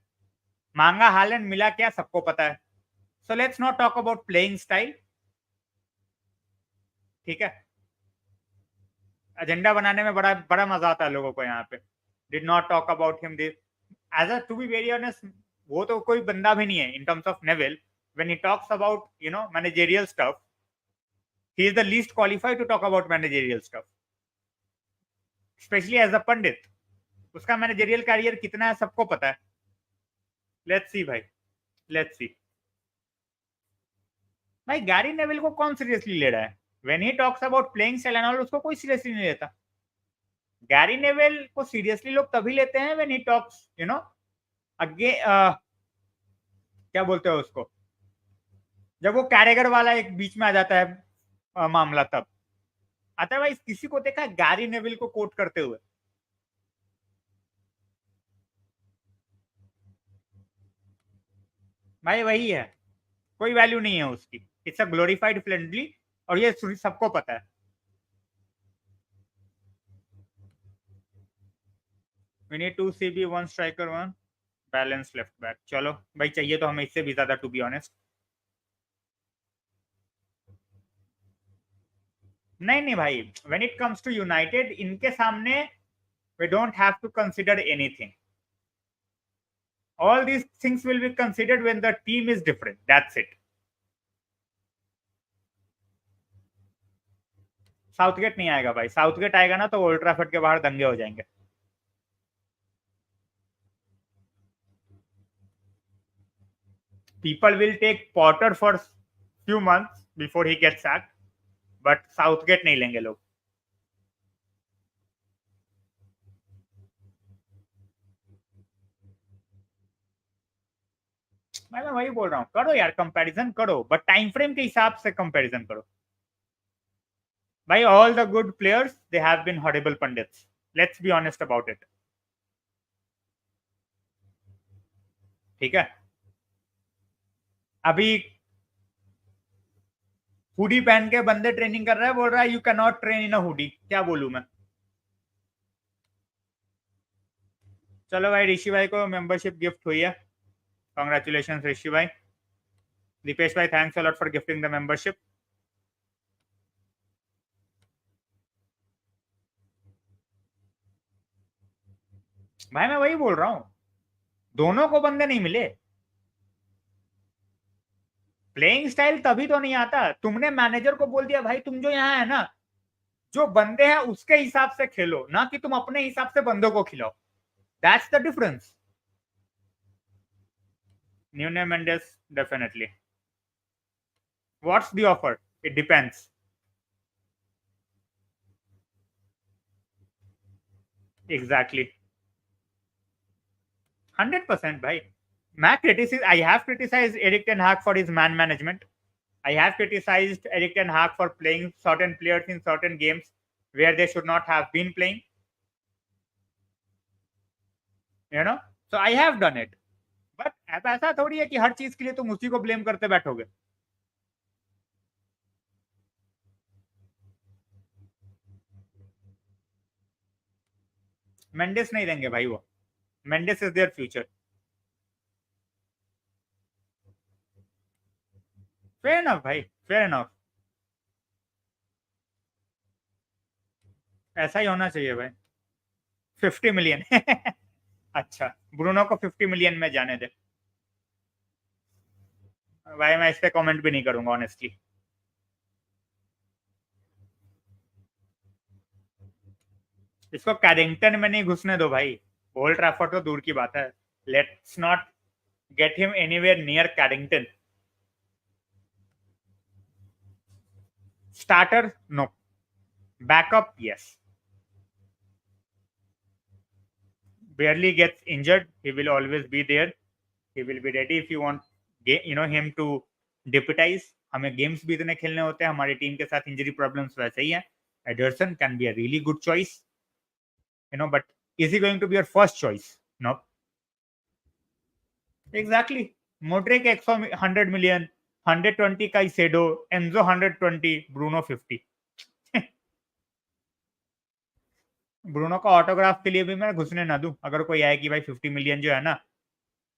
मांगा हालैंड, मिला क्या सबको पता है। So let's not talk about playing style, ठीक है। एजेंडा बनाने में बड़ा बड़ा मजा आता है लोगों को यहाँ पे। Did not talk about him this as a to be very honest, वो तो कोई बंदा भी नहीं है in terms of Neville. When he talks about managerial stuff, he is the least qualified to talk about managerial stuff, especially as a पंडित। उसका managerial career कितना है सबको पता है। लेट्स सी भाई, लेट्स सी। भाई गैरी नेविल को कौन सीरियसली ले रहा है? When he talks about playing style and all, उसको कोई सीरियसली नहीं लेता। गैरी नेविल को सीरियसली लोग तभी लेते हैं व्हेन ही टॉक्स अगे क्या बोलते हैं उसको, जब वो कैरेगर वाला एक बीच में आ जाता है मामला, तब। अदरवाइज किसी को देखा गैरी नेविल को कोट करते हुए? भाई वही है, कोई वैल्यू नहीं है उसकी। इट्स अ ग्लोरीफाइड फ्रेंडली, और ये सबको पता है। We need to CB, one striker, one balance left back. चलो भाई, चाहिए तो हमें इससे भी ज्यादा, टू बी ऑनेस्ट। नहीं नहीं भाई, when it comes to United, इनके सामने we don't have to consider anything. All these things will be considered when the team is different, that's it. Southgate नहीं आएगा भाई। साउथगेट आएगा ना तो ओल्ड ट्रैफर्ड के बाहर दंगे हो जाएंगे। People will take Potter for few months before he gets sacked, but Southgate नहीं लेंगे लोग। मैं वही बोल रहा हूँ, करो यार कंपैरिजन करो, बट टाइम फ्रेम के हिसाब से कंपैरिजन करो। भाई all the good players, they have been horrible pundits, let's be honest about it, ठीक है। अभी हुडी पहन के बंदे ट्रेनिंग कर रहा है, बोल रहा है you can not train in a hoodie. क्या बोलूं मैं? चलो भाई, ऋषि भाई को मेंबरशिप गिफ्ट हुई है, कॉन्ग्रेचुलेशन ऋषि भाई। दीपेश भाई, thanks a lot for gifting the membership. भाई मैं वही बोल रहा हूँ, दोनों को बंदे नहीं मिले। प्लेइंग स्टाइल तभी तो नहीं आता, तुमने मैनेजर को बोल दिया भाई तुम जो यहाँ है ना, जो बंदे हैं उसके हिसाब से खेलो, ना कि तुम अपने हिसाब से बंदों को खिलाओ। That's the difference. Nuno Mendes, definitely. What's the offer? It depends. Exactly, 100% भाई। मैं criticise I have criticised Erik ten Hag for his man management. I have criticized Eric Ten Hag for playing certain players in certain games where they should not have been playing. So I have done it. But अब ऐसा थोड़ी है कि हर चीज के लिए तुम उसी को ब्लेम करते बैठोगे। मेंडिस नहीं देंगे भाई वो। Mendis is their future. Fair enough भाई, फेयर इनफ। ऐसा ही होना चाहिए भाई। 50 मिलियन। अच्छा, ब्रूनो को 50 मिलियन में जाने दे भाई, मैं इस पे कमेंट भी नहीं करूंगा ऑनेस्टली। इसको कैरिंगटन में नहीं घुसने दो भाई। ओल्ड ट्रैफर्ड तो दूर की बात है। Let's not get him anywhere near Carrington. Starter, no. Backup, yes. barely gets injured, he will always be there. He will be ready if you want him to deputize. हमें games भी इतने खेलने होते हैं, हमारी टीम के साथ injury problems वैसे ही हैं. Anderson can be a really good choice, but is he going to be your first choice? No. Exactly. Modric 100 million, 120 Caicedo, Enzo 120, Bruno 50. Bruno का ऑटोग्राफ के लिए भी मैं घुसने ना दूं. अगर कोई आए कि भाई 50 मिलियन जो है ना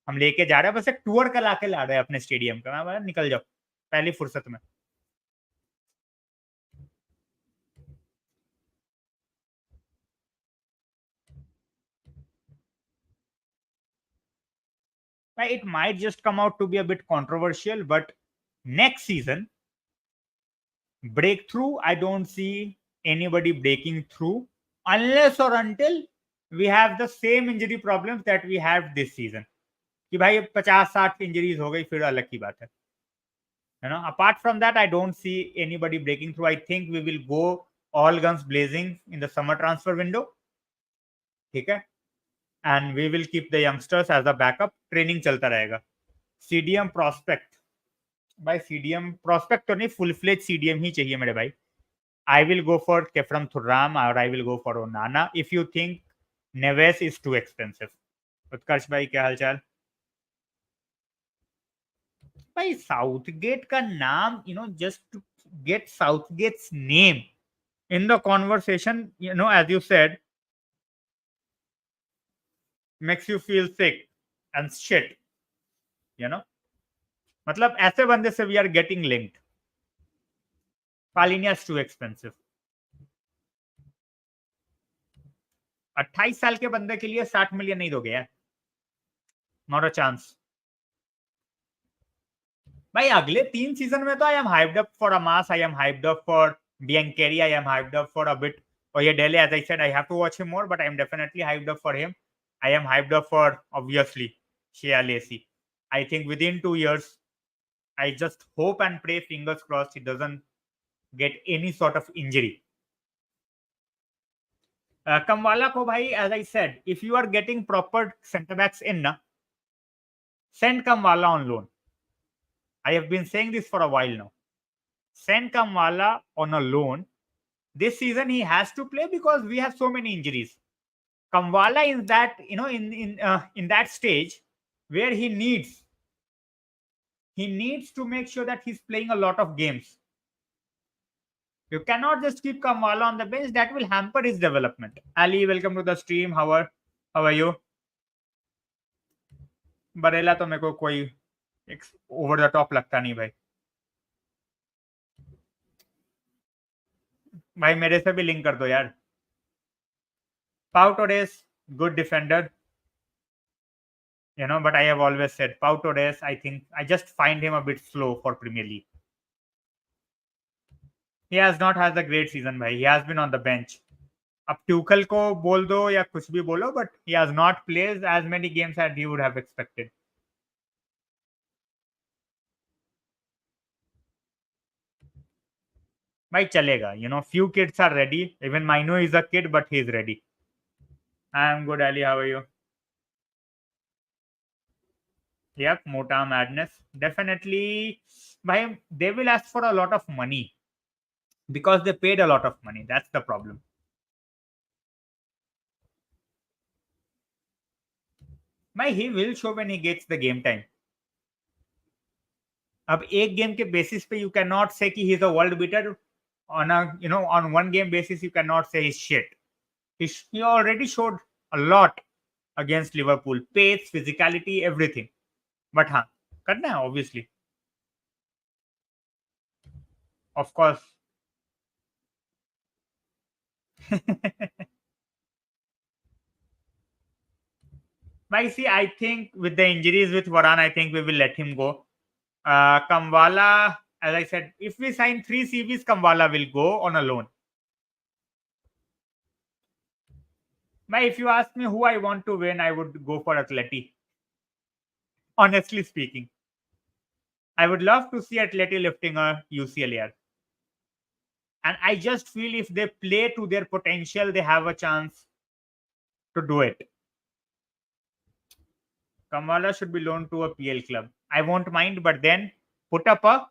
हम लेके जा रहे हैं, बस एक टूर करा के ला रहे हैं अपने स्टेडियम का, मैं निकल जाओ पहली फुर्सत में. It might just come out to be a bit controversial, but next season, breakthrough, I don't see anybody breaking through unless or until we have the same injury problems that we have this season. कि भाई 50-60 injuries हो गई फिर अलग की बात है. Apart from that, I don't see anybody breaking through. I think we will go all guns blazing in the summer transfer window. ठीक है. And we will keep the youngsters as a backup. Training चलता रहेगा. CDM prospect. भाई CDM prospect तो नहीं, full fledged CDM ही चाहिए मेरे भाई. I will go for Kefram Thuram or I will go for Onana if you think Neves is too expensive. उत्कर्ष भाई क्या हालचाल? भाई साउथगेट का नाम, just to get Southgate's name in the conversation, as you said, makes you feel sick and shit. मतलब ऐसे बंदे से we are getting linked. Palhinha is too expensive. 28 साल के बंदे के लिए 60 मिलियन नहीं दोगे यार. Not a chance. भाई अगले 3 सीजन में तो I am hyped up for Amass, I am hyped up for Biancheri, I am hyped up for a bit. Oyedele, as I said, I have to watch him more, but I am definitely hyped up for him. I am hyped up for, obviously, Shea, Lacey. I think within 2 years, I just hope and pray, fingers crossed, he doesn't get any sort of injury. Kambwala ko bhai, as I said, if you are getting proper centre backs in, send Kambwala on loan. I have been saying this for a while now. Send Kambwala on a loan. This season he has to play because we have so many injuries. Kambwala is that, in that stage where he needs to make sure that he's playing a lot of games. You cannot just keep Kambwala on the bench. That will hamper his development. Ali, welcome to the stream. How are you? Barella तो मेरे को कोई over the top लगता नहीं भाई. भाई मेरे से भी लिंक कर दो यार. Pau Torres, good defender. But I have always said Pau Torres, I think I just find him a bit slow for Premier League. He has not had a great season, bhai. He has been on the bench. अब ट्यूकल को बोल दो या कुछ भी बोलो, but he has not played as many games as he would have expected. भाई चलेगा. Few kids are ready. Even Mainoo is a kid, but he is ready. I am good, Ali. How are you? Yep, Mota madness. Definitely, bhai, they will ask for a lot of money because they paid a lot of money. That's the problem. भाई he will show when he gets the game time. अब एक game के basis पे you cannot say कि he is a world beater. On on one game basis you cannot say he's shit. He already showed a lot against Liverpool. Pace, physicality, everything. But हाँ करना है obviously. Of course. But see, I think with the injuries with Varane, I think we will let him go. Kambwala, as I said, if we sign 3 CVs, Kambwala will go on a loan. But if you ask me who I want to win, I would go for Atleti. Honestly speaking. I would love to see Atleti lifting a UCL here. And I just feel if they play to their potential, they have a chance to do it. Kambwala should be loaned to a PL club. I won't mind, but then put up a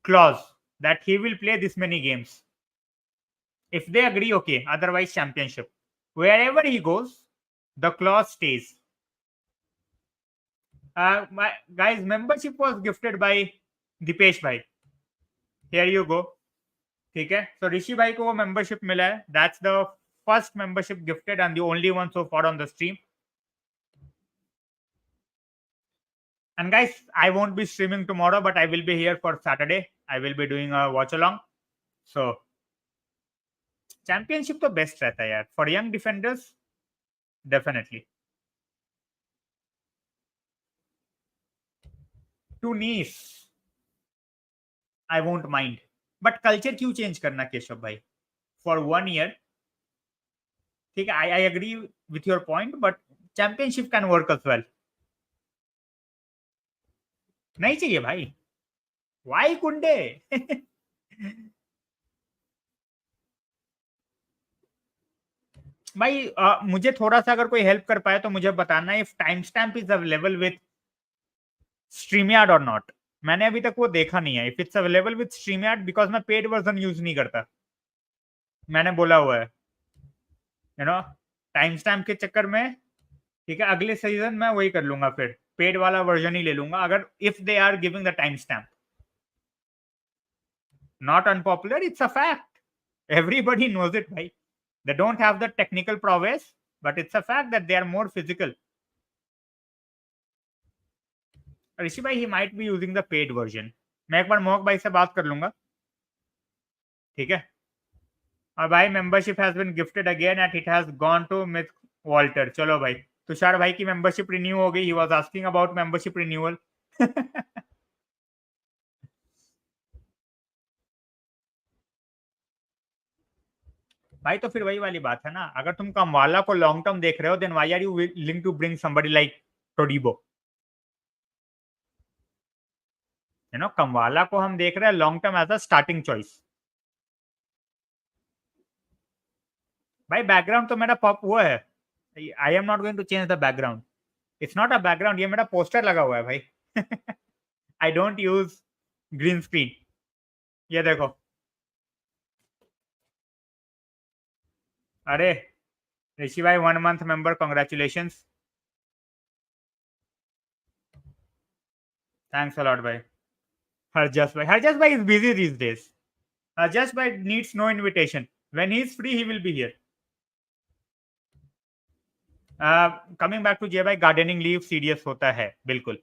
clause that he will play this many games. If they agree, okay. Otherwise, championship. Wherever he goes, the clause stays. My guys, membership was gifted by Dipesh bhai. Here you go. ठीक है. So ऋषि भाई को वो membership मिला है. That's the first membership gifted and the only one so far on the stream. And guys, I won't be streaming tomorrow, but I will be here for Saturday. I will be doing a watch along. So championship तो best रहता है यार. For young defenders, definitely. To Nice, I won't mind. But culture क्यों change करना केशव भाई? For 1 year. ठीक है, I agree with your point, but championship can work as well. नहीं चाहिए भाई. Why कुंडे? भाई मुझे थोड़ा सा अगर कोई हेल्प कर पाए तो मुझे बताना. If time stamp is available with StreamYard और नॉट. मैंने अभी तक वो देखा नहीं है. If it's available with StreamYard, because मैं पेड वर्जन यूज नहीं करता. मैंने बोला हुआ है, यू नो, टाइम स्टैम्प के चक्कर में. ठीक है, अगले सीजन में वही कर लूंगा, फिर पेड वाला वर्जन ही ले लूंगा अगर if they are giving the time stamp. Not unpopular, it's a fact. Everybody knows it, bhai. They don't have the technical prowess, but it's a fact that they are more physical. ऋषि भाई, he might be using the paid version. मैं एक बार मोहक भाई से बात कर लूंगा. ठीक है. और भाई, membership has been gifted again and it has gone to Mith Walter. चलो भाई, तुषार भाई की मेंबरशिप रिन्यू हो गई. He was asking about membership renewal. भाई तो फिर वही वाली बात है ना. अगर तुम कमवाला को लॉन्ग टर्म देख रहे हो, then why are you willing to bring somebody like Todibo? You know, Kambwala को हम देख रहे हैं long term as a starting choice. भाई बैकग्राउंड तो मेरा पॉप वो है. I am not going to change the background. It's not a background, ये मेरा पोस्टर लगा हुआ है भाई. I don't use green screen. ये देखो. अरे ऋषि भाई, 1 month member, congratulations. Thanks a lot भाई. Harjas bhai is busy these days. Harjas bhai needs no invitation. When he is free, he will be here. Coming back to Jay bhai, gardening leave serious होता है बिल्कुल.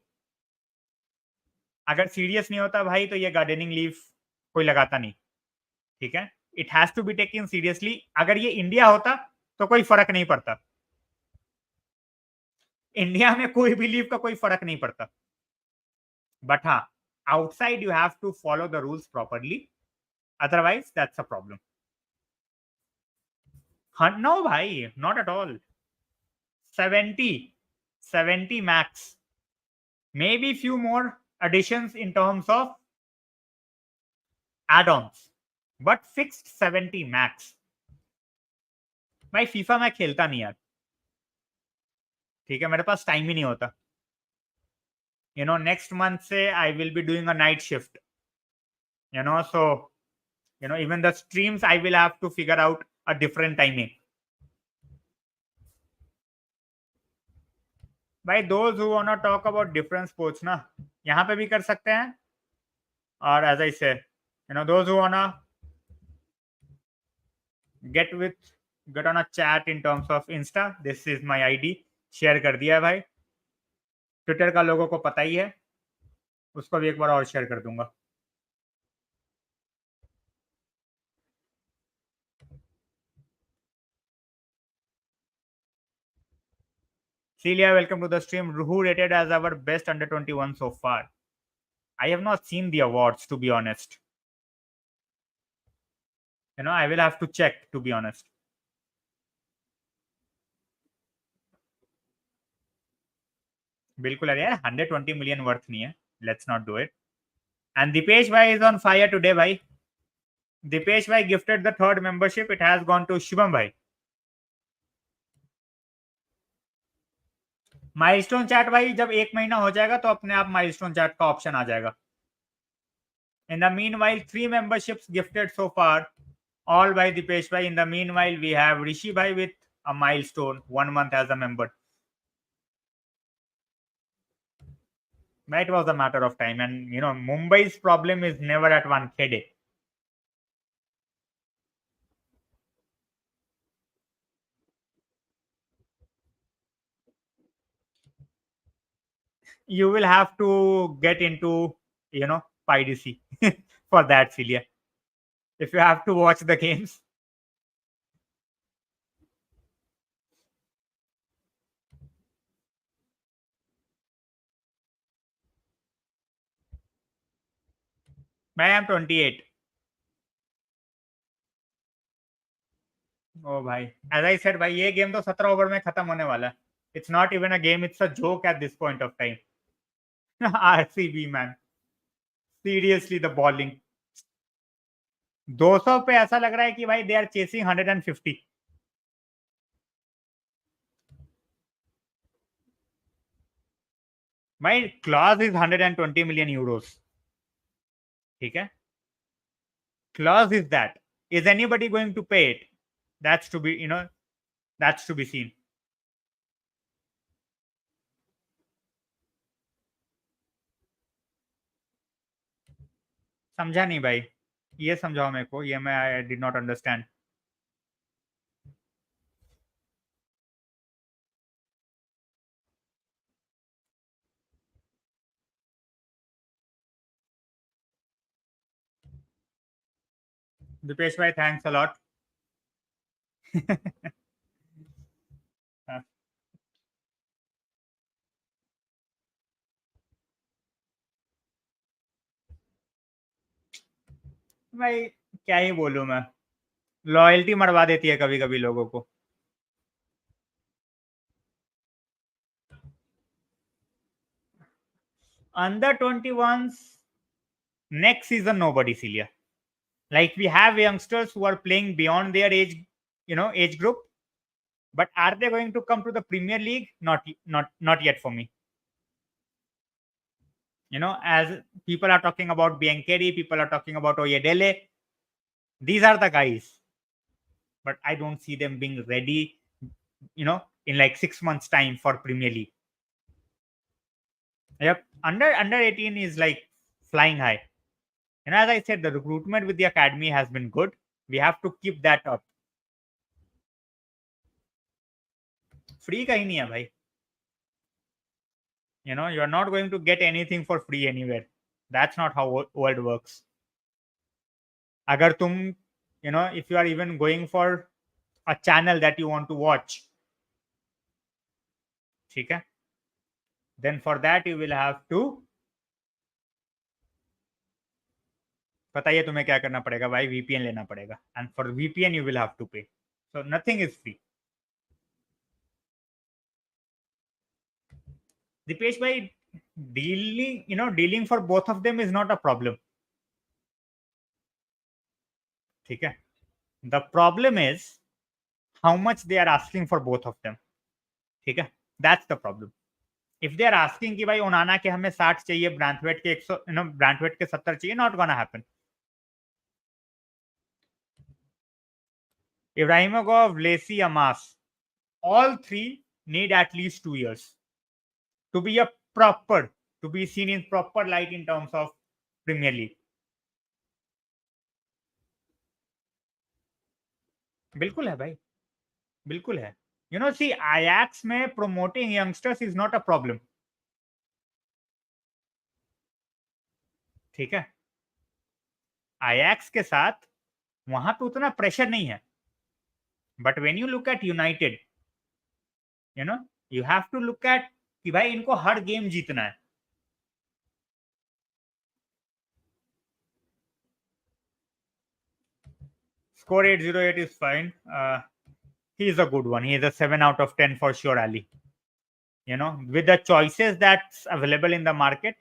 अगर serious नहीं होता भाई तो ये गार्डनिंग लीव कोई लगाता नहीं. ठीक है, it has to be taken seriously. अगर ये इंडिया होता तो कोई फर्क नहीं पड़ता. इंडिया में कोई भी लीव का कोई फर्क नहीं पड़ता. बट हाँ, outside you have to follow the rules properly, otherwise that's a problem. No bhai, not at all. 70 max, maybe few more additions in terms of add-ons, but fixed 70 max. भाई FIFA मैं खेलता नहीं यार. ठीक है, मेरे पास time ही नहीं होता. You know, next month say I will be doing a night shift, you know, so you know, even the streams I will have to figure out a different timing. By those who want to talk about different sports ना, यहाँ पे भी कर सकते हैं. और as I say, you know, those who want to get on a chat in terms of Insta, this is my ID. Share कर दिया है भाई. ट्विटर का लोगों को पता ही है, उसको भी एक बार और शेयर कर दूंगा. Celia, welcome to the stream. Who rated as our best under 21 so far? I have not seen the awards, to be honest. You know, I will have to check, to be honest. बिल्कुल. अरे यार, 120 million worth नहीं है. Let's not do it. And Dipesh bhai is on fire today, bhai. Dipesh bhai gifted the 3rd membership. It has gone to Shubham bhai. Milestone chat भाई जब 1 महीना हो जाएगा तो अपने आप माइलस्टोन चैट का ऑप्शन आ जाएगा. In the meanwhile, 3 memberships gifted so far, all by Dipesh bhai. In the meanwhile, we have Rishi bhai with a milestone, 1 month as a member. That was a matter of time. And, Mumbai's problem is never at 1K day. You will have to get into, PyDC for that, Celia. If you have to watch the games. I am 28. Oh, भाई. As I said, भाई ये game तो 17 over में खत्म होने वाला है. It's not even a game, it's a joke at this point of time. RCB, man. Seriously, the bowling. 200 पे ऐसा लग रहा है कि भाई दे आर चेसिंग 150. भाई क्लॉज इज 120 मिलियन यूरोस. ठीक है. Clause is that. Is anybody going to pay it? That's to be that's to be seen. समझा नहीं भाई. ये समझाओ मेरे को. ये मैं I did not understand. Deepesh भाई थैंक्स अ लॉट. भाई क्या ही बोलूं मैं. लॉयल्टी मरवा देती है कभी कभी लोगों को. Under 21s next season nobody, Celia. Like we have youngsters who are playing beyond their age group, but are they going to come to the Premier League? Not yet for me. As people are talking about Biancheri, people are talking about Oyedele. These are the guys, but I don't see them being ready. In like 6 months' time for Premier League. Yep, under 18 is like flying high. As I said, the recruitment with the academy has been good. We have to keep that up. Free कहीं नहीं है भाई. You're not going to get anything for free anywhere. That's not how world works. अगर तुम if you are even going for a channel that you want to watch, ठीक है, then for that you will have to, पता है तुम्हें क्या करना पड़ेगा भाई. VPN लेना पड़ेगा. And for VPN you will have to pay. So nothing is free. Dipesh bhai, dealing for both of them is not a problem. ठीक है. The problem is how much they are asking for both of them. ठीक है. That's the problem. If they are asking कि भाई ओनाना के हमें 60 चाहिए, ब्रांथवेट के 100, ब्रांथवेट के 70 चाहिए, not gonna happen. Ibrahimov, Lacey, Amass, all three need at least 2 years to be to be seen in proper light in terms of Premier League. बिल्कुल है भाई. बिल्कुल है. See, Ajax में promoting youngsters is not a problem. ठीक है. Ajax के साथ वहां पे उतना प्रेशर नहीं है. But when you look at United, you have to look at कि भाई इनको हर गेम जीतना है. Score 808 is fine. He is a good one. He is a 7 out of 10 for sure, Ali. With the choices that's available in the market,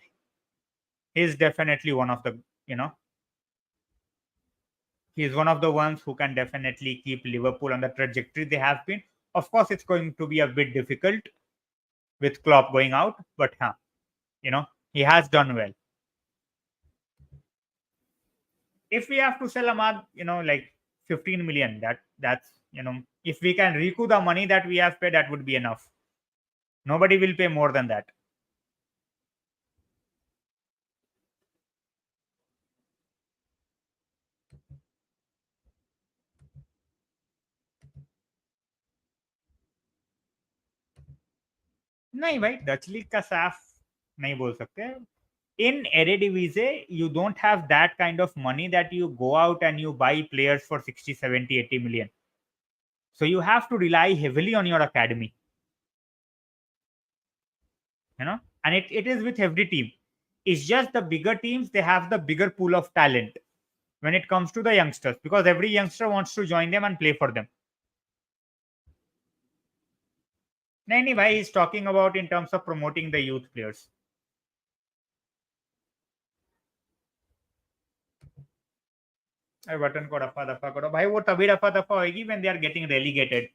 he is definitely one of the, he is one of the ones who can definitely keep Liverpool on the trajectory they have been. Of course, it's going to be a bit difficult. with Klopp going out, but he has done well. If we have to sell Ahmad, like 15 million, that's if we can recoup the money that we have paid, that would be enough. Nobody will pay more than that. नहीं भाई, Dutch league का साफ नहीं बोल सकते. In Eredivisie, you don't have that kind of money that you go out and you buy players for 60, 70, 80 million. So you have to rely heavily on your academy. And it is with every team. It's just the bigger teams, they have the bigger pool of talent when it comes to the youngsters, because every youngster wants to join them and play for them. नहीं भाई, he's talking about in terms of promoting the youth players. Button को रफा दफा करो भाई, वो तभी रफा दफा होगी when they are getting relegated.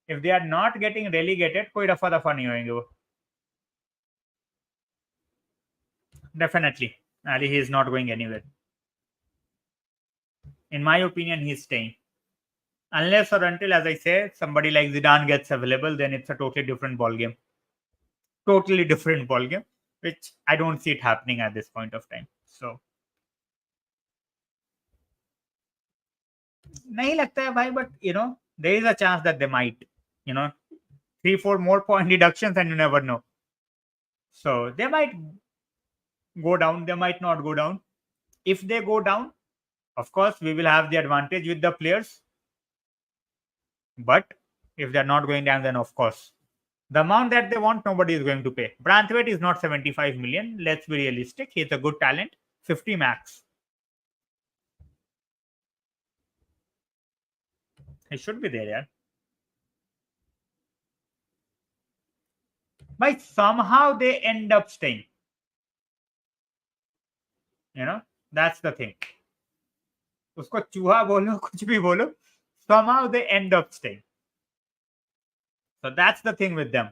If they are not getting relegated, कोई रफा दफा नहीं होंगे वो. Definitely, Ali, he is not going anywhere. In my opinion, he is staying. Unless or until, as I say, somebody like Zidane gets available, then it's a totally different ball game. Totally different ball game, which I don't see it happening at this point of time. So नहीं लगता है भाई, but there is a chance that they might, 3-4 more point deductions and you never know. So they might go down, they might not go down. If they go down, of course, we will have the advantage with the players. But if they're not going down, then of course, the amount that they want, nobody is going to pay. Branthwaite is not 75 million. Let's be realistic. He's a good talent. 50 max. He should be there, yeah. But somehow they end up staying. That's the thing. उसको चूहा बोलो, कुछ भी बोलो, somehow they end up staying. So that's the thing with them.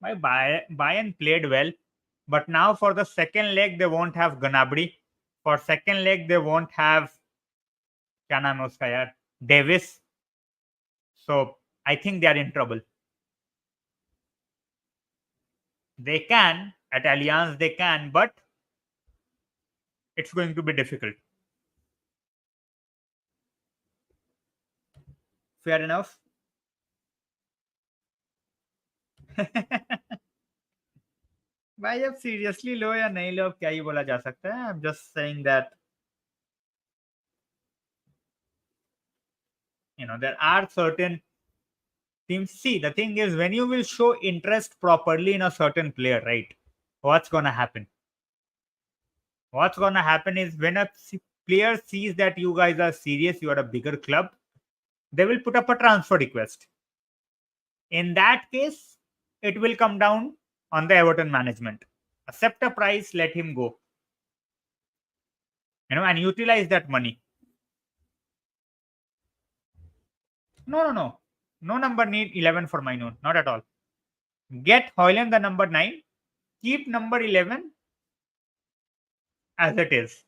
Bayern played well, but now for the second leg they won't have Gnabry. For second leg they won't have क्या नाम है उसका यार, Davis. So I think they are in trouble. They can at Allianz, they can, but it's going to be difficult. Fair enough. भाई अब seriously लो या नहीं लो, क्या ही बोला जा सकता है. I'm just saying that there are certain teams. See, the thing is, when you will show interest properly in a certain player, right? What's gonna happen? What's gonna happen is when a player sees that you guys are serious, you are a bigger club, they will put up a transfer request. In that case, it will come down on the Everton management. Accept a price, let him go. And utilize that money. No. No number need 11 for Mainoo. Not at all. Get Hoyland the number 9. Keep number 11 as it is.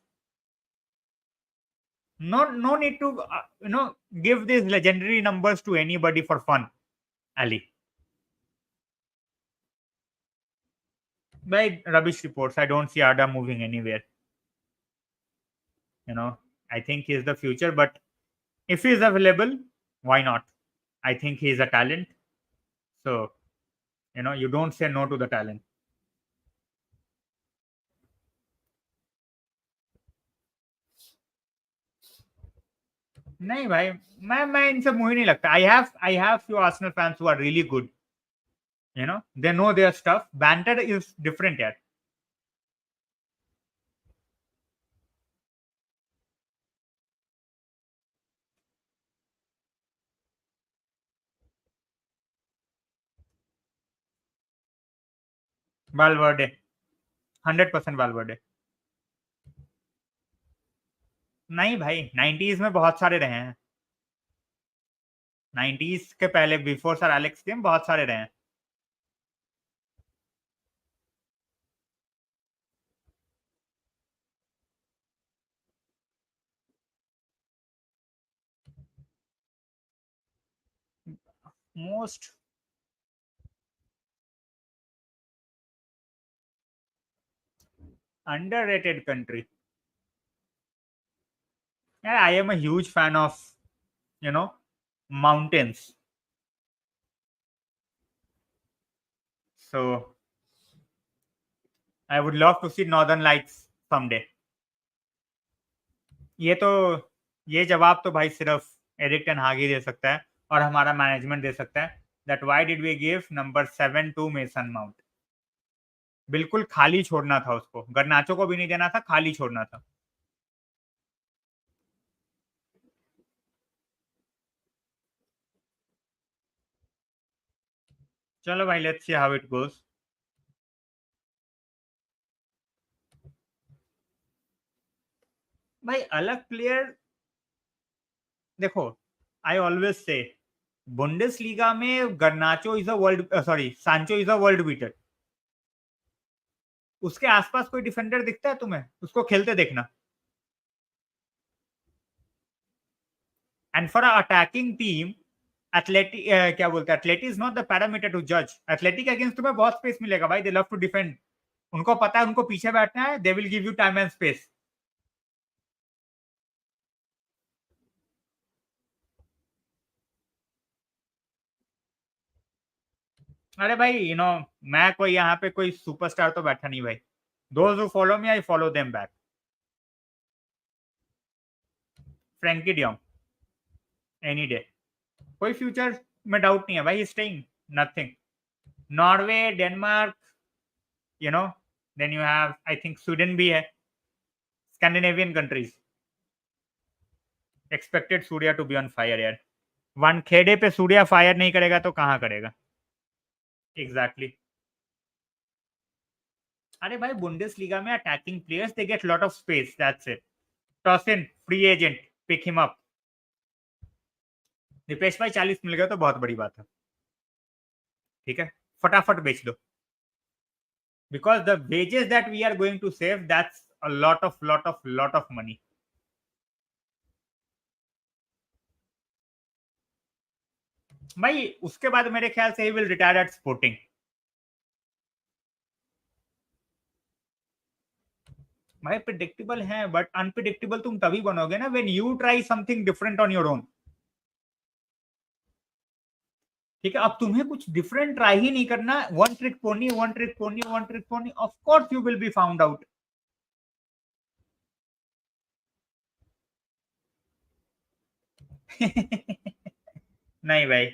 No need to, give these legendary numbers to anybody for fun, Ali. By rubbish reports, I don't see Arda moving anywhere. I think he's the future, but if he's available, why not? I think he's a talent. So, you don't say no to the talent. नहीं भाई, मैं इनसे मुझे नहीं लगता. I have few Arsenal fans who are really good. They know their stuff. Banter is different yet. Valverde, 100% Valverde. नहीं भाई, 90s में बहुत सारे रहे हैं। 90s के पहले बिफोर सर एलेक्स के बहुत सारे रहे हैं। Most underrated country, I am a huge fan of you know mountains, so I would love to see northern lights someday. ये तो ये जवाब तो भाई सिर्फ एरिक टेन हाग ही दे सकता है और हमारा मैनेजमेंट दे सकता है। That why did we give number 7 to Mason Mount. बिल्कुल खाली छोड़ना था उसको, गर्नाचो को भी नहीं देना था, खाली छोड़ना था। चलो भाई, let's see how it goes. भाई अलग प्लेयर, देखो, आई ऑलवेज से बुंडेसलीगा में गर्नाचो इज अ वर्ल्ड, सॉरी सांचो इज अ वर्ल्ड बीटर। उसके आसपास कोई डिफेंडर दिखता है तुम्हें? उसको खेलते देखना। And for attacking team, athletic क्या बोलते हैं, athletic is not the parameter to जज। एथलेटिक अगेंस्ट तुम्हें बहुत स्पेस मिलेगा भाई, दे लव टू डिफेंड। उनको पता है उनको पीछे बैठना है, they will give you time and space. अरे भाई मैं कोई यहाँ पे कोई सुपरस्टार तो बैठा नहीं भाई। Those who follow me, I follow them back. Frenkie de Jong any day, कोई फ्यूचर में डाउट नहीं है भाई, staying nothing. Norway, Denmark, you know then you have I think Sweden भी है, Scandinavian countries. Expected Surya to be on fire यार। Wankhede पे Surya fire नहीं करेगा तो कहाँ करेगा? Exactly exactly. अरे भाई बुंडेसलीगा में attacking players they get lot of space, that's it. Toss in free agent, pick him up. Dipesh भाई 40 मिल गए तो बहुत बड़ी बात है, ठीक है, फटाफट बेच दो। Because the wages that we are going to save, that's a lot of money. भाई उसके बाद मेरे ख्याल से he will retire at Sporting. भाई प्रिडिक्टेबल है, बट अनप्रिडिक्टेबल तुम तभी बनोगे ना when you try something different on your own. ठीक है, अब तुम्हें कुछ डिफरेंट ट्राई ही नहीं करना, one trick pony, one trick pony, one trick pony, of course you will be found out. नहीं भाई,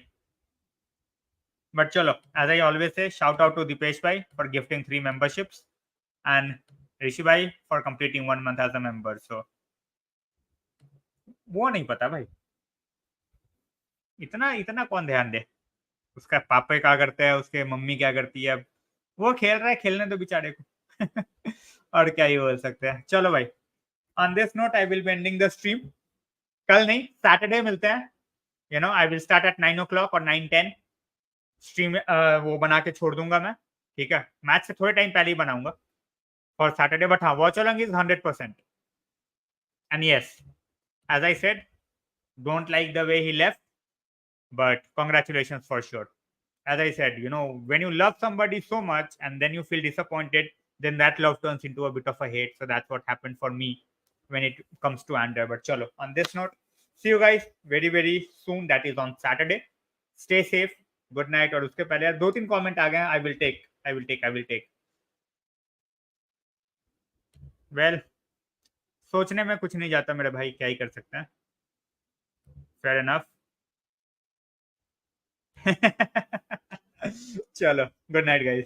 बट चलो, as I always say shout out to Deepesh भाई for gifting 3 memberships and Rishi भाई for completing 1 month as a member. So वो नहीं पता भाई, इतना इतना कौन ध्यान दे, उसका पापा क्या करते हैं, उसके मम्मी क्या करती है, वो खेल रहा है, खेलने दो बेचारे को। और क्या ही बोल सकते हैं। चलो भाई, on this note I will be ending the stream. कल नहीं, सैटरडे मिलते हैं। I will start at 9 o'clock और 9:10 स्ट्रीम वो बना के छोड़ दूंगा मैं, ठीक है, मैच से थोड़े टाइम पहले ही बनाऊंगा फॉर सैटरडे। बट हाँ, watch along is 100%। And yes, as I said, don't like the way he left, but congratulations for sure. As I said, when you love somebody so much and then you feel disappointed, then that love turns into a bit of a hate. So that's what happened for me when it comes to Andrea. But chalo, on this note, see you guys very very soon, that is on Saturday. Stay safe, good night। और उसके पहले यार 2-3 comment आ गए हैं, I will take। well, सोचने में कुछ नहीं जाता मेरे भाई, क्या ही कर सकते हैं। fair enough। चलो, गुड नाइट गाइस।